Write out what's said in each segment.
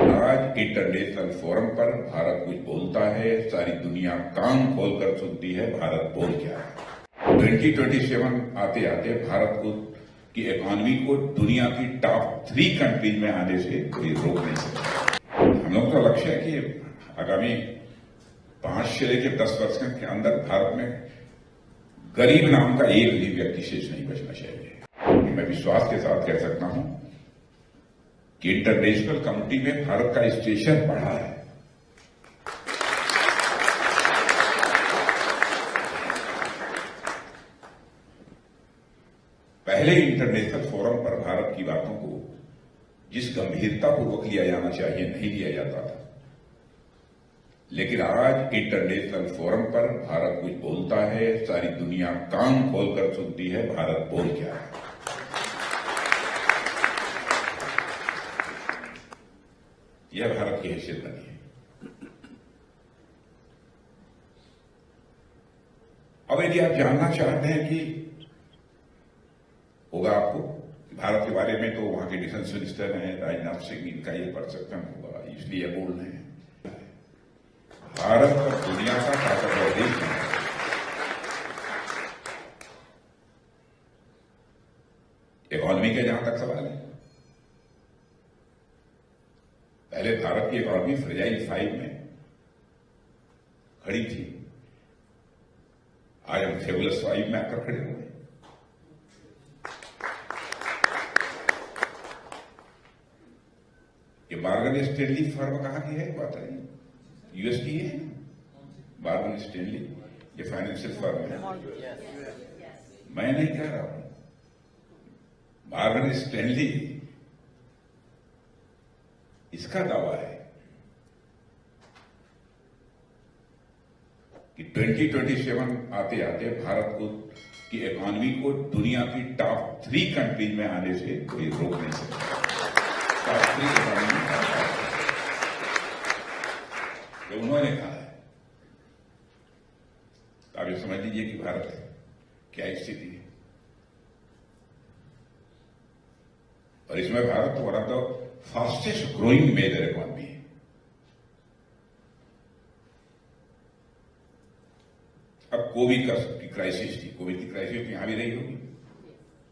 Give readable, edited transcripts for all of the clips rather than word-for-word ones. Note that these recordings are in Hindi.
आज इंटरनेशनल फोरम पर भारत कुछ बोलता है, सारी दुनिया कान खोलकर सुनती है भारत बोल क्या है। 2027 आते आते भारत को की इकोनॉमी को दुनिया की टॉप 3 कंट्रीज में आने से कोई रोक नहीं सकता। हम लोग का लक्ष्य है कि आगामी 5 से लेकर 10 वर्ष के अंदर भारत में गरीब नाम का एक भी व्यक्ति शेष नहीं बचना चाहिए। मैं विश्वास के साथ कह सकता हूं कि इंटरनेशनल कम्युनिटी में भारत का स्टेशन बढ़ा है। पहले इंटरनेशनल फोरम पर भारत की बातों को जिस गंभीरतापूर्वक लिया जाना चाहिए नहीं लिया जाता था, लेकिन आज इंटरनेशनल फोरम पर भारत कुछ बोलता है, सारी दुनिया कान खोलकर सुनती है भारत बोल क्या है। यह भारत की हैसियत बनी है। अब यदि आप जानना चाहते हैं कि होगा आपको भारत के बारे में, तो वहां के डिफेंस मिनिस्टर हैं राजनाथ सिंह, इनका ये परसेप्शन होगा, इसलिए बोल रहे हैं। भारत और दुनिया का ताकतवर देश है। इकोनॉमी का जहां तक सवाल है, पहले भारत की इकोनॉमी फ्रेजाइल 5 में खड़ी थी, आज हम फेबुलस 5 में आकर खड़े हुए। ये मॉर्गन स्टैनली फर्म कहां की है बात है? यूएस की है मॉर्गन स्टैनली, ये फाइनेंशियल फर्म है। मैं नहीं कह रहा हूं, मॉर्गन स्टैनली इसका दावा है कि 2027 आते आते भारत को की इकोनॉमी को दुनिया की टॉप 3 कंट्रीज में आने से कोई रोक नहीं सकता। टॉप 3 इकोनॉमी जो उन्होंने कहा है, तो आप ये समझ लीजिए कि भारत है क्या स्थिति है। और इसमें Bharat one of the fastest growing major economy है। अब कोविड की क्राइसिस थी, कोविड की क्राइसिस यहां भी रही होगी,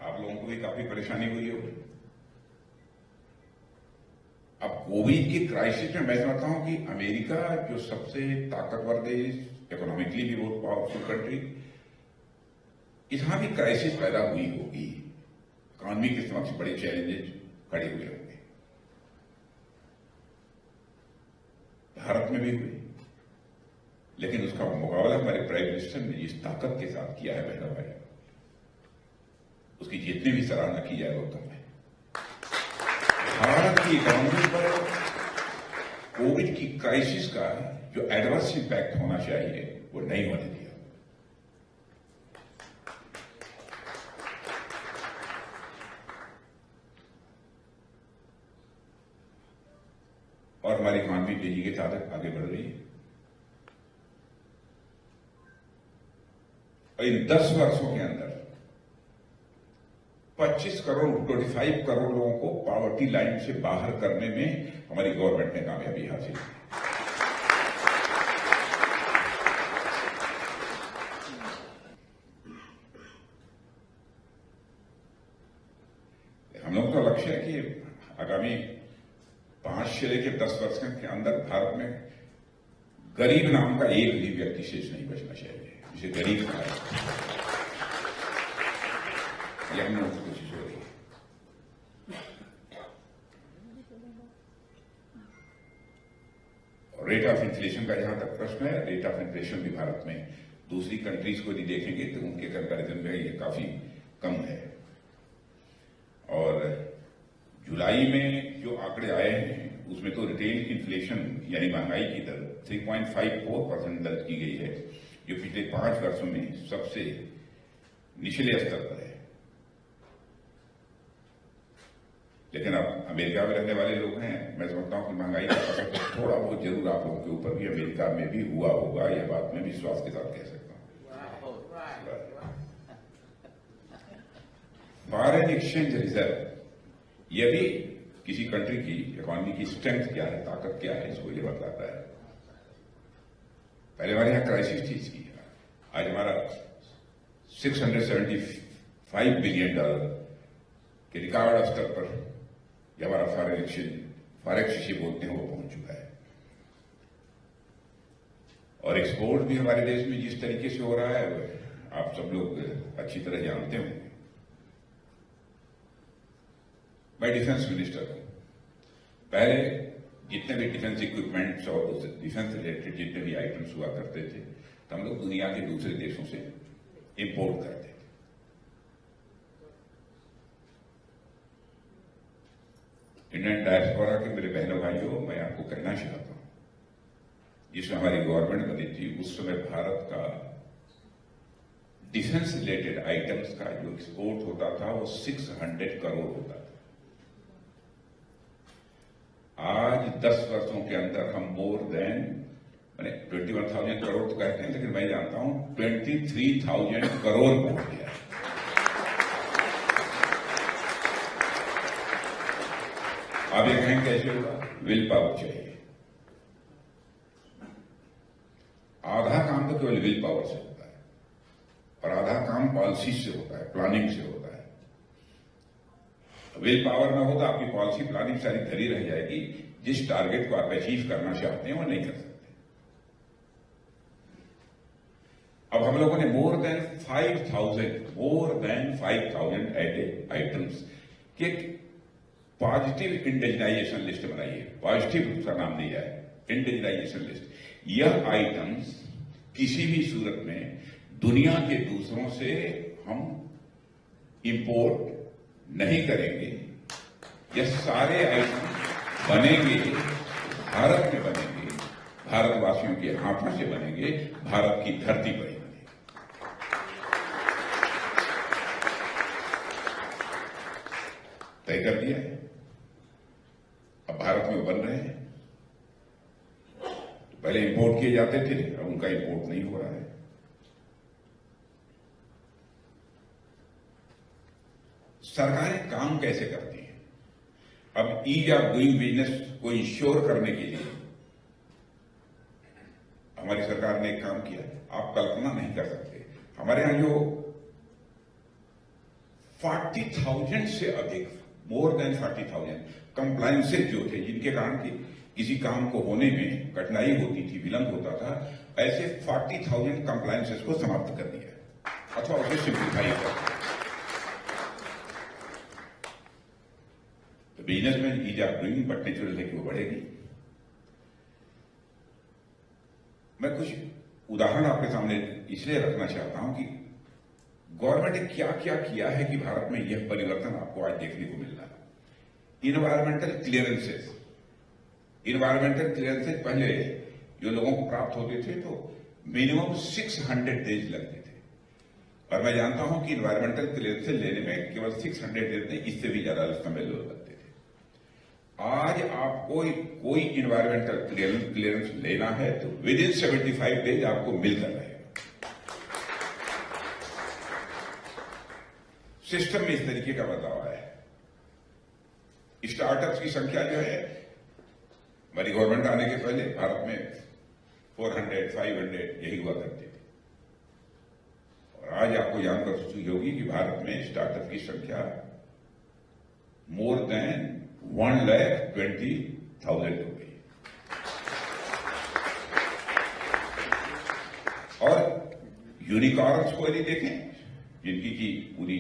आप लोगों को भी काफी परेशानी हुई होगी। अब कोविड की क्राइसिस में मैं समझता हूं कि अमेरिका जो सबसे ताकतवर देश, इकोनॉमिकली भी बहुत पावरफुल कंट्री, यहां भी क्राइसिस पैदा हुई होगी, इकोनॉमी के समक्ष बड़े चैलेंजेस खड़े हुए होंगे। भारत में भी हुए, लेकिन उसका मुकाबला हमारे प्राइम मिनिस्टर ने जिस ताकत के साथ किया है मेरा भाई, उसकी जितनी भी सराहना की जाए वो कम है। भारत की इकोनॉमी पर कोविड की क्राइसिस का जो एडवर्स इंपैक्ट होना चाहिए वो नहीं होने दिया। और हमारी इकोनॉमी तेजी के साथ आगे बढ़ रही है। और इन 10 वर्षों के अंदर 25 करोड़ लोगों को पॉवर्टी लाइन से बाहर करने में हमारी गवर्नमेंट ने कामयाबी हासिल की। हम लोग का लक्ष्य है कि आगामी 5 से लेकर 10 वर्ष के अंदर भारत में गरीब नाम का एक भी व्यक्ति शेष नहीं बचना चाहिए, जिसे गरीब कहा है। यह हम लोगों की कोशिश हो रही है। और रेट ऑफ इन्फ्लेशन का जहां तक प्रश्न है, रेट ऑफ इन्फ्लेशन भी भारत में दूसरी कंट्रीज को यदि देखेंगे तो उनके कंपैरिजन में ये काफी कम है। और जुलाई में जो आंकड़े आए हैं उसमें तो रिटेल इन्फ्लेशन यानी महंगाई की दर 3.54% दर्ज की गई है, जो पिछले 5 वर्षों में सबसे निचले स्तर पर है। लेकिन अब अमेरिका में रहने वाले लोग हैं, मैं समझता हूं कि महंगाई का असर थोड़ा बहुत जरूर आप लोगों के ऊपर भी अमेरिका में भी हुआ होगा, यह बात मैं विश्वास के साथ कह सकता हूं। फॉरेन एक्सचेंज रिजर्व, यह भी किसी कंट्री की इकोनॉमी की स्ट्रेंथ क्या है, ताकत क्या है, इसको ये बतलाता है। पहले हमारे यहाँ क्राइसिस थी इसकी, आज हमारा $675 बिलियन के रिकॉर्ड स्तर पर यह हमारा फॉरेक्स जिसे बोलते हैं वो पहुंच चुका है। और एक्सपोर्ट भी हमारे देश में जिस तरीके से हो रहा है आप सब लोग अच्छी तरह जानते होंगे। मैं डिफेंस मिनिस्टर हूं। पहले जितने भी डिफेंस इक्विपमेंट्स और डिफेंस रिलेटेड जितने भी आइटम्स हुआ करते थे तो हम लोग दुनिया के दूसरे देशों से इंपोर्ट करते थे। इंडियन डायस्पोरा के मेरे बहनों भाइयों, मैं आपको कहना चाहता हूं, जिसमें हमारी गवर्नमेंट बनी थी उस समय भारत का डिफेंस रिलेटेड आइटम्स का जो एक्सपोर्ट होता था वो 600 करोड़ होता था। आज 10 वर्षों के अंदर हम मोर देन 21,000 करोड़ तो कहते हैं, लेकिन मैं जानता हूं 23,000 करोड़ पहुंच गया है। आप ये कहें कैसे होगा? विल पावर चाहिए। आधा काम तो केवल विल पावर से होता है और आधा काम पॉलिसी से होता है, प्लानिंग से होता है। विल पावर ना हो तो आपकी पॉलिसी प्लानिंग सारी धरी रह जाएगी, जिस टारगेट को आप अचीव करना चाहते हैं वो नहीं कर सकते। अब हम लोगों ने मोर देन 5,000 आइटम्स के पॉजिटिव इंडिजिनाइजेशन लिस्ट बनाई है। पॉजिटिव उसका नाम दिया है, इंडिजिनाइजेशन लिस्ट। यह आइटम्स किसी भी सूरत में दुनिया के दूसरों से हम इंपोर्ट नहीं करेंगे। यह सारे आइटम बनेंगे, भारत में बनेंगे, भारतवासियों के हाथों से बनेंगे, भारत की धरती पर ही बनेंगे। तय कर दिया है, अब भारत में बन रहे हैं। तो पहले इंपोर्ट किए जाते थे, अब उनका इंपोर्ट नहीं हो रहा है। सरकारें काम कैसे करती हैं? अब ईज ऑफ डूइंग बिजनेस को इंश्योर करने के लिए हमारी सरकार ने एक काम किया, आप कल्पना नहीं कर सकते। हमारे यहां जो 40,000 से अधिक, मोर देन 40,000 कंप्लायंसेज जो थे, जिनके कारण कि किसी काम को होने में कठिनाई होती थी, विलंब होता था, ऐसे 40,000 कंप्लायंसेज को समाप्त कर दिया अथवा उसे सिंप्लीफाई कर दिया। तो बिजनेस में ease of doing but natural है कि वो बढ़ेगी। मैं कुछ उदाहरण आपके सामने इसलिए रखना चाहता हूं कि गवर्नमेंट ने क्या क्या किया है कि भारत में यह परिवर्तन आपको आज देखने को मिल रहा है। इन्वायरमेंटल क्लियरेंसेस पहले जो लोगों को प्राप्त होते थे तो मिनिमम 600 डेज लगते थे, और मैं जानता हूं कि इन्वायरमेंटल क्लियरेंसेस लेने में केवल 600 डेज नहीं, इससे भी ज्यादा समय लगते थे। आज आपको कोई इन्वायरमेंटल क्लियरेंस लेना है तो विद इन 75 डेज आपको मिलकर रहेगा। सिस्टम में इस तरीके का बदलाव आया है। स्टार्टअप्स की संख्या जो है, हमारी गवर्नमेंट आने के पहले भारत में 400, 500 यही हुआ करते थे, और आज आपको जानकर खुशी होगी कि भारत में स्टार्टअप की संख्या मोर देन 1,20,000 हो गई। और यूनिकॉर्न्स को यदि देखें, जिनकी की पूरी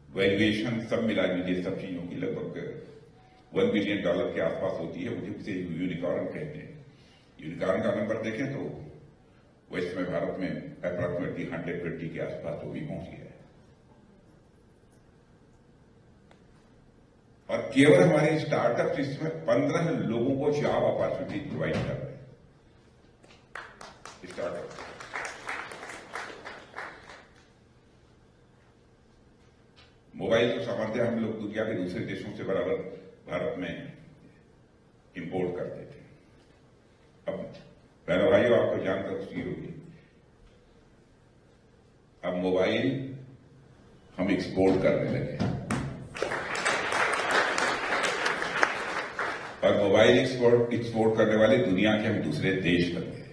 वैल्यूएशन सब मिला लीजिए सब चीजों की लगभग $1 बिलियन के आसपास होती है, मुझे उसे यूनिकॉर्न कहते हैं। यूनिकॉर्न का नंबर देखें तो वो इस समय भारत में अप्रॉक्सिमेटली 120 के आसपास वो भी पहुंच गया है। और केवल हमारे स्टार्टअप इसमें 15 लोगों को जॉब अपॉर्चुनिटी प्रोवाइड कर रहे हैं। स्टार्टअप मोबाइल तो सामान्य हम लोग दुनिया के दूसरे देशों से बराबर भारत में इंपोर्ट करते थे। अब बहनों भाइयों, आपको जानकर खुशी होगी, अब मोबाइल हम एक्सपोर्ट करने लगे। और मोबाइल एक्सपोर्ट करने वाले दुनिया के हम दूसरे देश बन गए।